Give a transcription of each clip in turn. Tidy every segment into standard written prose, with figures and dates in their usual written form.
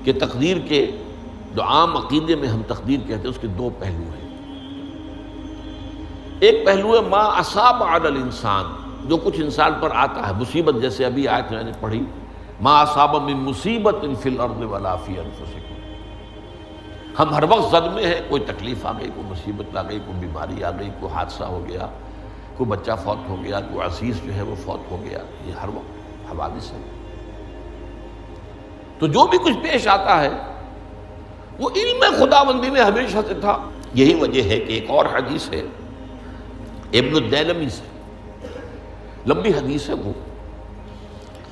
کہ تقدیر کے جو عام عقیدے میں ہم تقدیر کہتے ہیں اس کے دو پہلو ہیں۔ ایک پہلو ہے ما اصاب علی الانسان، جو کچھ انسان پر آتا ہے مصیبت، جیسے ابھی آیت میں نے پڑھی ما اصاب من مصیبت فی الارض ولا فی انفسکم۔ ہم ہر وقت زد میں ہیں، کوئی تکلیف آ گئی، کوئی مصیبت آ گئی، کوئی بیماری آ گئی، کوئی حادثہ ہو گیا، کوئی بچہ فوت ہو گیا، کوئی عزیز جو ہے وہ فوت ہو گیا، یہ ہر وقت حوادث ہے۔ تو جو بھی کچھ پیش آتا ہے وہ علم خداوندی میں ہمیشہ سے تھا۔ یہی وجہ ہے کہ ایک اور حدیث ہے ابن الدیلمی سے، لمبی حدیث ہے وہ،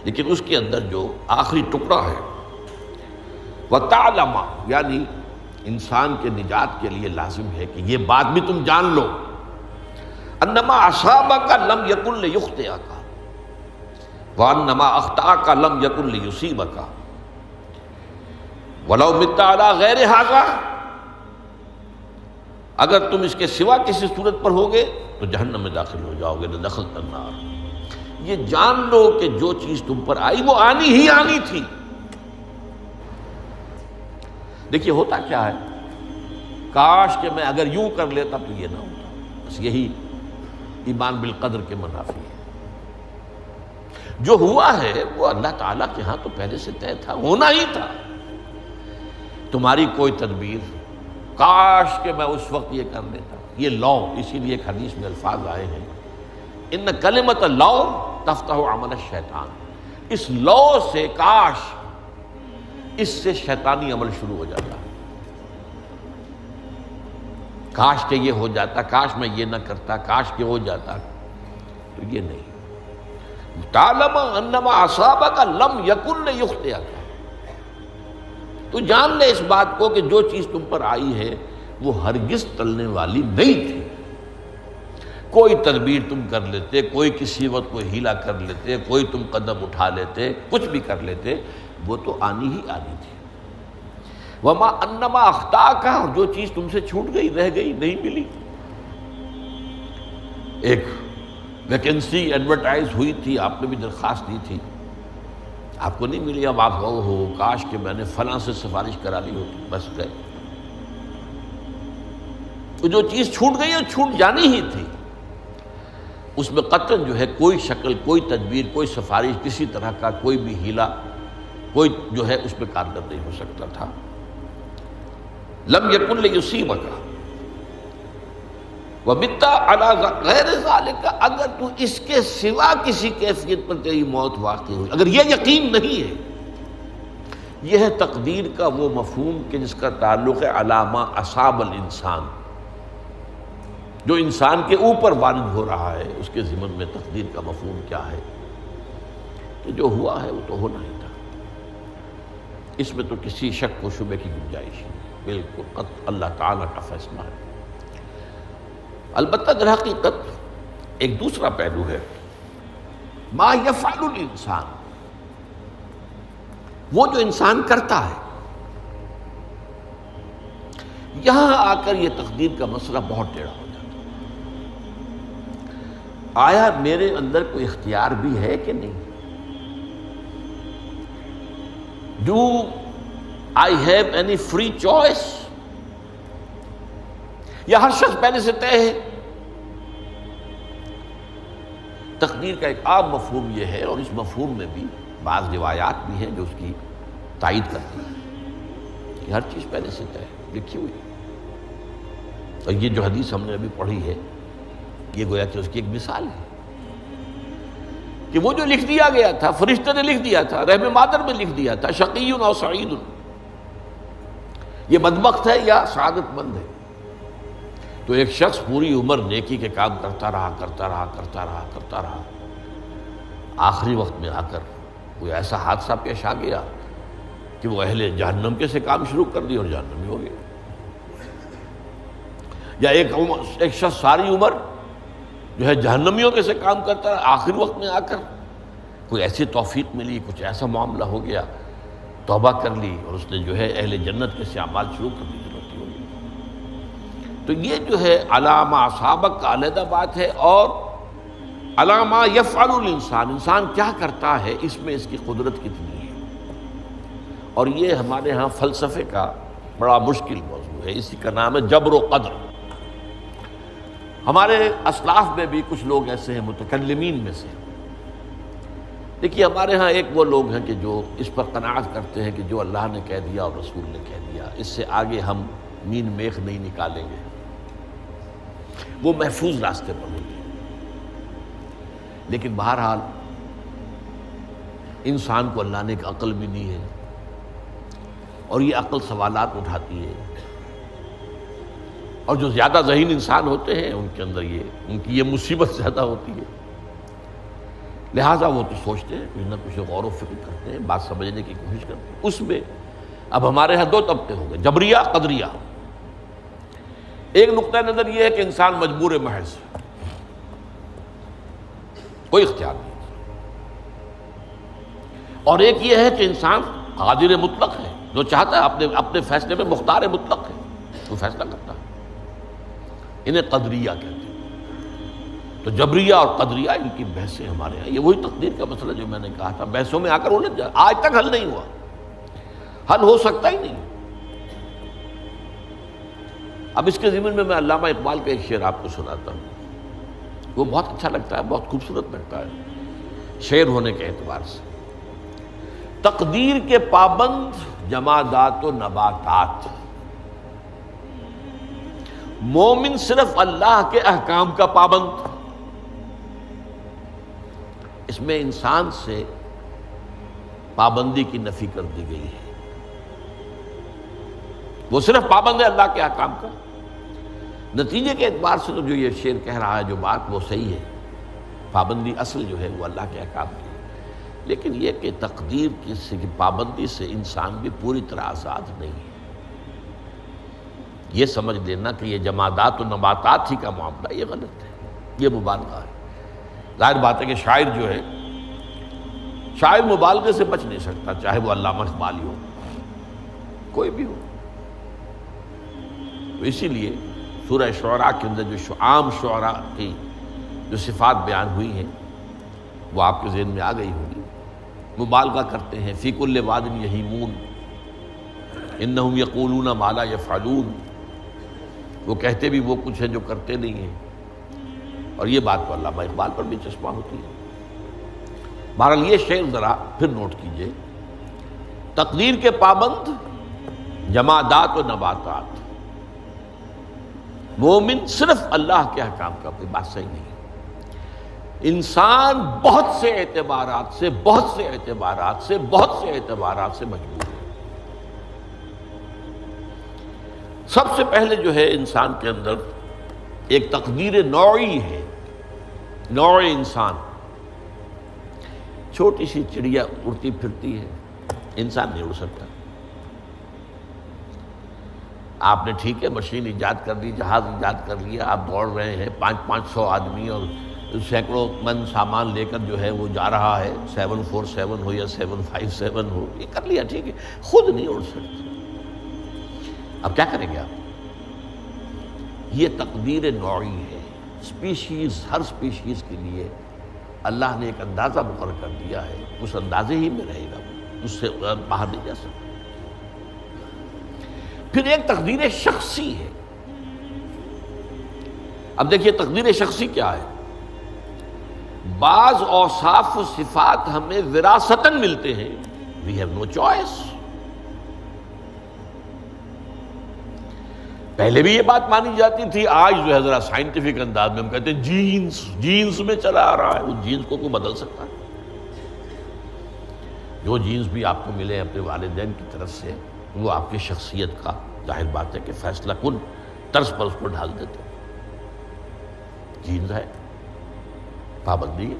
لیکن اس کے اندر جو آخری ٹکڑا ہے وَتَعْلَمَ، یعنی انسان کے نجات کے لیے لازم ہے کہ یہ بات بھی تم جان لو انما اصابک لم یکن لیخطئک وانما اخطأک لم یکن لیصیبک ولو مت علی غیر ھذا، اگر تم اس کے سوا کسی صورت پر ہوگے تو جہنم میں داخل ہو جاؤ گے، دخلت النار۔ یہ جان لو کہ جو چیز تم پر آئی وہ آنی ہی آنی تھی۔ دیکھیے ہوتا کیا ہے، کاش کہ میں اگر یوں کر لیتا تو یہ نہ ہوتا، بس یہی ایمان بالقدر کے منافی ہے۔ جو ہوا ہے وہ اللہ تعالیٰ کے ہاں تو پہلے سے طے تھا، ہونا ہی تھا۔ تمہاری کوئی تدبیر، کاش کہ میں اس وقت یہ کر لیتا، یہ لو، اسی لیے ایک حدیث میں الفاظ آئے ہیں ان کلمۃ لو تفتح عمل الشیطان، اس لو سے، کاش، اس سے شیطانی عمل شروع ہو جاتا ہے۔ کاش کہ یہ ہو جاتا، کاش میں یہ نہ کرتا، کاش کہ ہو جاتا، تو یہ نہیں۔ تعلم انما اصابک لم یکن لیخطئک، تو جان لے اس بات کو کہ جو چیز تم پر آئی ہے وہ ہرگز ٹلنے والی نہیں تھی۔ کوئی تدبیر تم کر لیتے، کوئی کسی وقت کوئی ہیلا کر لیتے، کوئی تم قدم اٹھا لیتے، کچھ بھی کر لیتے، وہ تو آنی ہی آنی تھی۔ وما انما اخطاک، اور جو چیز تم سے چھوٹ گئی، رہ گئی، نہیں ملی۔ ایک ویکنسی ایڈورٹائز ہوئی تھی، آپ نے بھی درخواست دی تھی، آپ کو نہیں ملی، اب آپ کہو ہو کاش کہ میں نے فلاں سے سفارش کرا لی ہوتی، بس گئے۔ تو جو چیز چھوٹ گئی وہ چھوٹ جانی ہی تھی، اس میں قطعاً جو ہے کوئی شکل، کوئی تدبیر، کوئی سفارش، کسی طرح کا کوئی بھی ہیلا، کوئی جو ہے اس پہ کارگر نہیں ہو سکتا تھا۔ لم یکن لیصیبک ومت علی غیر ذالک، اگر تو اس کے سوا کسی کیفیت پر تیری موت واقع ہوئی، اگر یہ یقین نہیں ہے، یہ ہے تقدیر کا وہ مفہوم کہ جس کا تعلق ہے علی ما اصاب الانسان، جو انسان کے اوپر وارد ہو رہا ہے، اس کے ضمن میں تقدیر کا مفہوم کیا ہے، کہ جو ہوا ہے وہ تو ہونا ہی تھا، اس میں تو کسی شک و شبے کی گنجائش نہیں، بالکل قطع اللہ تعالیٰ کا فیصلہ ہے۔ البتہ در حقیقت ایک دوسرا پہلو ہے، ما یفعل الانسان، وہ جو انسان کرتا ہے۔ یہاں آ کر یہ تقدیر کا مسئلہ بہت ٹیڑھا ہو جاتا ہے۔ آیا میرے اندر کوئی اختیار بھی ہے کہ نہیں؟ Do I have any free choice؟ یا ہر شخص پہلے سے طے ہے؟ تقدیر کا ایک عام مفہوم یہ ہے، اور اس مفہوم میں بھی بعض روایات بھی ہیں جو اس کی تائید کرتی ہیں کہ ہر چیز پہلے سے طے ہے، لکھی ہوئی۔ اور یہ جو حدیث ہم نے ابھی پڑھی ہے، یہ گویا کہ اس کی ایک مثال ہے کہ وہ جو لکھ دیا گیا تھا، فرشتے نے لکھ دیا تھا، رحم مادر میں لکھ دیا تھا، شقی اور سعید، یہ بدبخت ہے یا سعادت مند ہے۔ تو ایک شخص پوری عمر نیکی کے کام کرتا رہا، آخری وقت میں آ کر کوئی ایسا حادثہ پیش آ گیا کہ وہ اہل جہنم کے سے کام شروع کر دی اور جہنمی ہو گیا۔ یا ایک شخص ساری عمر جو ہے جہنمیوں کے سے کام کرتا رہا، آخری وقت میں آ کر کوئی ایسی توفیق ملی، کچھ ایسا معاملہ ہو گیا، توبہ کر لی اور اس نے جو ہے اہل جنت کے سے اعمال شروع کر دی، جنتی ہو گئی۔ تو یہ جو ہے علی ما اصابک کا علیحدہ بات ہے، اور علی ما یفعل الانسان، انسان کیا کرتا ہے، اس میں اس کی قدرت کتنی ہے۔ اور یہ ہمارے ہاں فلسفے کا بڑا مشکل موضوع ہے، اسی کا نام ہے جبر و قدر۔ ہمارے اسلاف میں بھی کچھ لوگ ایسے ہیں متکلمین میں سے، دیکھیے ہمارے ہاں ایک وہ لوگ ہیں کہ جو اس پر قناعت کرتے ہیں کہ جو اللہ نے کہہ دیا اور رسول نے کہہ دیا، اس سے آگے ہم مین میخ نہیں نکالیں گے، وہ محفوظ راستے پر ہوگی۔ لیکن بہرحال انسان کو اللہ نے ایک عقل بھی دی ہے، اور یہ عقل سوالات اٹھاتی ہے، اور جو زیادہ ذہین انسان ہوتے ہیں ان کے اندر ان کی یہ مصیبت زیادہ ہوتی ہے، لہٰذا وہ تو سوچتے ہیں، کچھ نہ کچھ غور و فکر کرتے ہیں، بات سمجھنے کی کوشش کرتے ہیں۔ اس میں اب ہمارے ہاں دو طبقے ہو گئے، جبریہ قدریہ۔ ایک نقطہ نظر یہ ہے کہ انسان مجبور محض، کوئی اختیار نہیں، اور ایک یہ ہے کہ انسان قادر مطلق ہے، جو چاہتا ہے اپنے فیصلے میں مختار مطلق ہے، وہ فیصلہ کرتا ہے۔ انہیں قدریہ کہتے ہیں۔ تو جبریہ اور قدریہ ان کی بحثیں ہمارے یہاں، یہ وہی تقدیر کا مسئلہ جو میں نے کہا تھا، بحثوں میں آ کر الجھ جائے، آج تک حل نہیں ہوا، حل ہو سکتا ہی نہیں۔ اب اس کے ضمن میں علامہ اقبال کا ایک شعر آپ کو سناتا ہوں، وہ بہت اچھا لگتا ہے، بہت خوبصورت لگتا ہے شعر ہونے کے اعتبار سے۔ تقدیر کے پابند جمادات و نباتات، مومن صرف اللہ کے احکام کا پابند۔ اس میں انسان سے پابندی کی نفی کر دی گئی ہے، وہ صرف پابند ہے اللہ کے احکام کا۔ نتیجے کے اعتبار سے تو جو یہ شعر کہہ رہا ہے جو بات، وہ صحیح ہے، پابندی اصل جو ہے وہ اللہ کے احکام کی، لیکن یہ کہ تقدیر کی پابندی سے انسان بھی پوری طرح آزاد نہیں ہے۔ یہ سمجھ لینا کہ یہ جمادات و نباتات ہی کا معاملہ، یہ غلط ہے، یہ مبالغہ ہے۔ ظاہر بات ہے کہ شاعر جو ہے، شاعر مبالغے سے بچ نہیں سکتا، چاہے وہ علامہ اقبال ہی ہو، کوئی بھی ہو۔ تو اسی لیے سورہ شعراء کے اندر جو عام شعراء کی جو صفات بیان ہوئی ہیں وہ آپ کے ذہن میں آ گئی ہوگی۔ مبالغہ کرتے ہیں، فی کل واد یہیمون انہم یقولون ما لا یفعلون، وہ کہتے بھی وہ کچھ ہے جو کرتے نہیں ہیں، اور یہ بات تو علامہ اقبال پر بھی چشمہ ہوتی ہے۔ بہرحال یہ شعر ذرا پھر نوٹ کیجئے، تقدیر کے پابند جمادات و نباتات، مومن صرف اللہ کے احکام کا، کوئی بات صحیح نہیں۔ انسان بہت سے اعتبارات سے مجبور ہے۔ سب سے پہلے جو ہے انسان کے اندر ایک تقدیر نوعی ہے، نوع انسان۔ چھوٹی سی چڑیا اڑتی پھرتی ہے، انسان نہیں اڑ سکتا۔ آپ نے ٹھیک ہے مشین ایجاد کر دی، جہاز ایجاد کر لیا، آپ دوڑ رہے ہیں، 500 آدمی اور سینکڑوں من سامان لے کر جو ہے وہ جا رہا ہے، 747 ہو یا 757 ہو، یہ کر لیا ٹھیک ہے، خود نہیں اڑ سکتے۔ اب کیا کریں گے آپ؟ یہ تقدیر نوعی ہے، سپیشیز، ہر سپیشیز کے لیے اللہ نے ایک اندازہ مقرر کر دیا ہے، اس اندازے ہی میں رہے گا، اس سے باہر نہیں جا سکتا۔ پھر ایک تقدیر شخصی ہے۔ اب دیکھیے تقدیر شخصی کیا ہے؟ بعض اوصاف و صفات ہمیں وراثتاً ملتے ہیں، we have no choice۔ پہلے بھی یہ بات مانی جاتی تھی، آج جو ہے ذرا سائنٹیفک انداز میں ہم کہتے ہیں جینز میں چلا آ رہا ہے، اس جینز کو کوئی بدل سکتا ہے؟ جو جینز بھی آپ کو ملے اپنے والدین کی طرف سے، وہ آپ کی شخصیت کا ظاہر بات ہے کہ فیصلہ کن طرز پر اس کو ڈھال دیتے۔ جینز ہے، پابندی ہے۔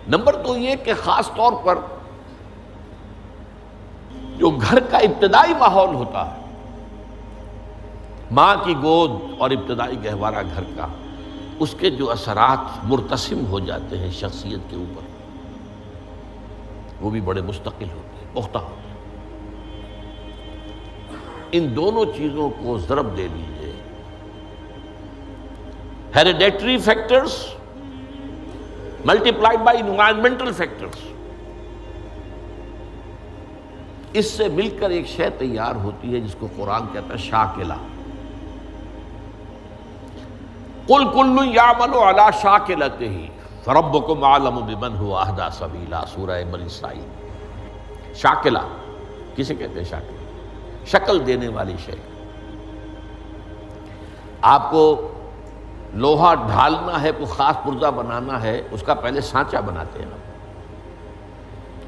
نمبر 2 یہ کہ خاص طور پر جو گھر کا ابتدائی ماحول ہوتا ہے، ماں کی گود اور ابتدائی گہوارہ گھر کا، اس کے جو اثرات مرتسم ہو جاتے ہیں شخصیت کے اوپر، وہ بھی بڑے مستقل ہوتے ہیں، پختہ ہوتے ہیں۔ ان دونوں چیزوں کو ضرب دے لیجئے، hereditary factors multiplied by environmental factors, اس سے مل کر ایک شے تیار ہوتی ہے جس کو قرآن کہتا ہے شاکلہ۔ قل کل یعمل علی شاکلتہ فربکم اعلم بمن هو اہدی سبیلا، سورہ بنی اسرائیل۔ شاکلہ کسے کہتے ہیں؟ شاکلہ شکل دینے والی شے۔ آپ کو لوہا ڈھالنا ہے، کوئی خاص پرزہ بنانا ہے، اس کا پہلے سانچہ بناتے ہیں۔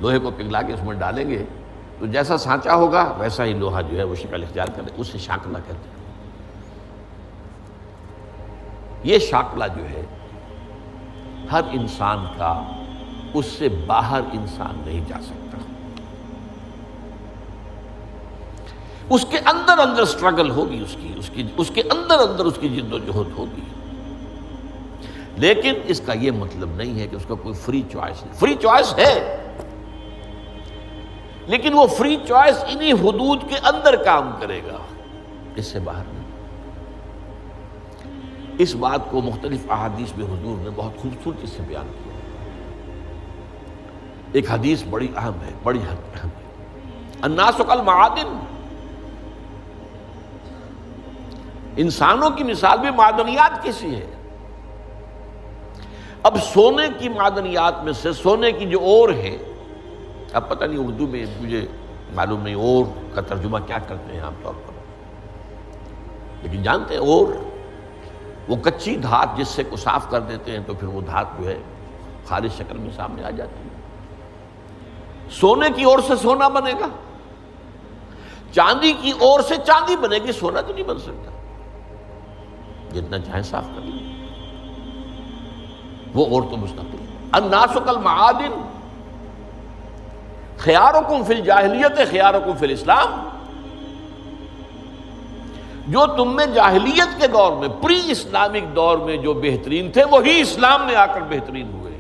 لوہے کو پگھلا کے اس میں ڈالیں گے تو جیسا سانچہ ہوگا ویسا ہی لوہا جو ہے وہ شکل اختیار کرے، اسے شاکلہ کہتے ہیں۔ یہ شاکلہ جو ہے ہر انسان کا، اس سے باہر انسان نہیں جا سکتا۔ اس کے اندر اندر سٹرگل ہوگی، اس کے اندر اندر اس کی جد و جہد ہوگی، لیکن اس کا یہ مطلب نہیں ہے کہ اس کا کوئی فری چوائس نہیں۔ فری چوائس ہے، لیکن وہ فری چوائس انہی حدود کے اندر کام کرے گا، اس سے باہر نہیں۔ اس بات کو مختلف احادیث میں حضور نے بہت خوبصورتی سے بیان کیا۔ ایک حدیث بڑی اہم ہے، بڑی اہم ہے۔ الناس کالمعادن، انسانوں کی مثال بھی معدنیات کیسی ہے۔ اب سونے کی معدنیات میں سے سونے کی جو اور ہے، اب پتہ نہیں اردو میں مجھے معلوم نہیں اور کا ترجمہ کیا کرتے ہیں عام طور پر، لیکن جانتے ہیں اور وہ کچی دھات جس سے کو صاف کر دیتے ہیں تو پھر وہ دھات جو ہے خالص شکل میں سامنے آ جاتی ہے۔ سونے کی اور سے سونا بنے گا، چاندی کی اور سے چاندی بنے گی، سونا تو نہیں بن سکتا، جتنا چاہے صاف کر لیں، وہ اور تو مستقل۔ الناس کالمعادن خیارکم فی الجاہلیت خیارکم فی الاسلام، جو تم میں جاہلیت کے دور میں، پری اسلامک دور میں جو بہترین تھے وہی اسلام میں آ کر بہترین ہوئے۔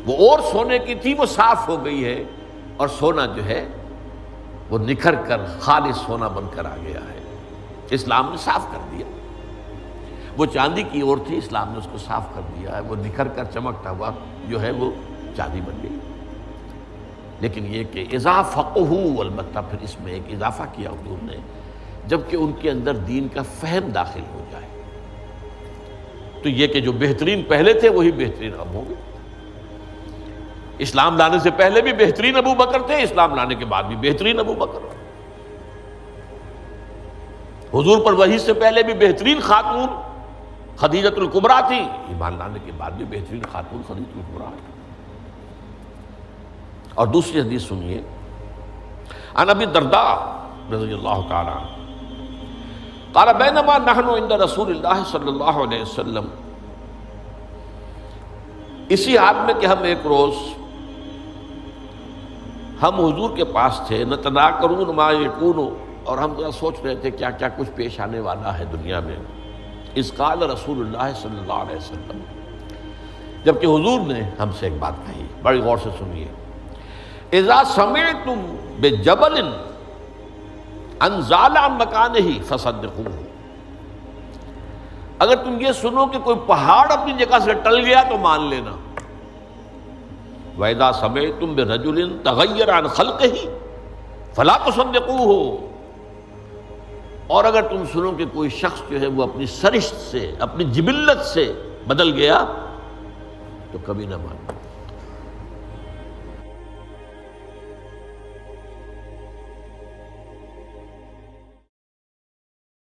وہ اور سونے کی تھی وہ صاف ہو گئی ہے، اور سونا جو ہے وہ نکھر کر خالص سونا بن کر آ گیا ہے، اسلام نے صاف کر دیا۔ وہ چاندی کی اور تھی، اسلام نے اس کو صاف کر دیا ہے، وہ نکھر کر چمکتا ہوا جو ہے وہ چاندی بن گئی۔ لیکن یہ کہ اذا فقہوا، البتہ پھر اس میں ایک اضافہ کیا حضور نے، جبکہ ان کے اندر دین کا فہم داخل ہو جائے تو یہ کہ جو بہترین پہلے تھے وہی بہترین اب ہوں گے۔ اسلام لانے سے پہلے بھی بہترین ابو بکر تھے، اسلام لانے کے بعد بھی بہترین ابو بکر۔ حضور پر وحی سے پہلے بھی بہترین خاتون خدیجۃ الکبریٰ تھی، ایمان لانے کے بعد بھی بہترین خاتون خدیجۃ الکبریٰ ہے۔ اور دوسری حدیث سنیے، عن ابی الدرداء رضی اللہ تعالی عنہ قال بینما نحن عند رسول اللہ صلی اللہ علیہ وسلم، اسی حال میں کہ ہم ایک روز ہم حضور کے پاس تھے، نتناکرون ما یکون، اور ہم ذرا سوچ رہے تھے کیا کیا کچھ پیش آنے والا ہے دنیا میں۔ اذ قال رسول اللہ صلی اللہ علیہ وسلم، جبکہ حضور نے ہم سے ایک بات کہی، بڑی غور سے سنیے۔ اذا سمعتم بجبل انزال عن مکانہ فصدقوہ، اگر تم یہ سنو کہ کوئی پہاڑ اپنی جگہ سے ٹل گیا تو مان لینا۔ وَإِذَا سَمِعْتُمْ بِرَجُلٍ تَغَيَّرَ عَنْ خَلْقِهِ فَلَا تُصَدِّقُوهُ، اور اگر تم سنو کہ کوئی شخص جو ہے وہ اپنی سرشت سے، اپنی جبلت سے بدل گیا تو کبھی نہ مانو۔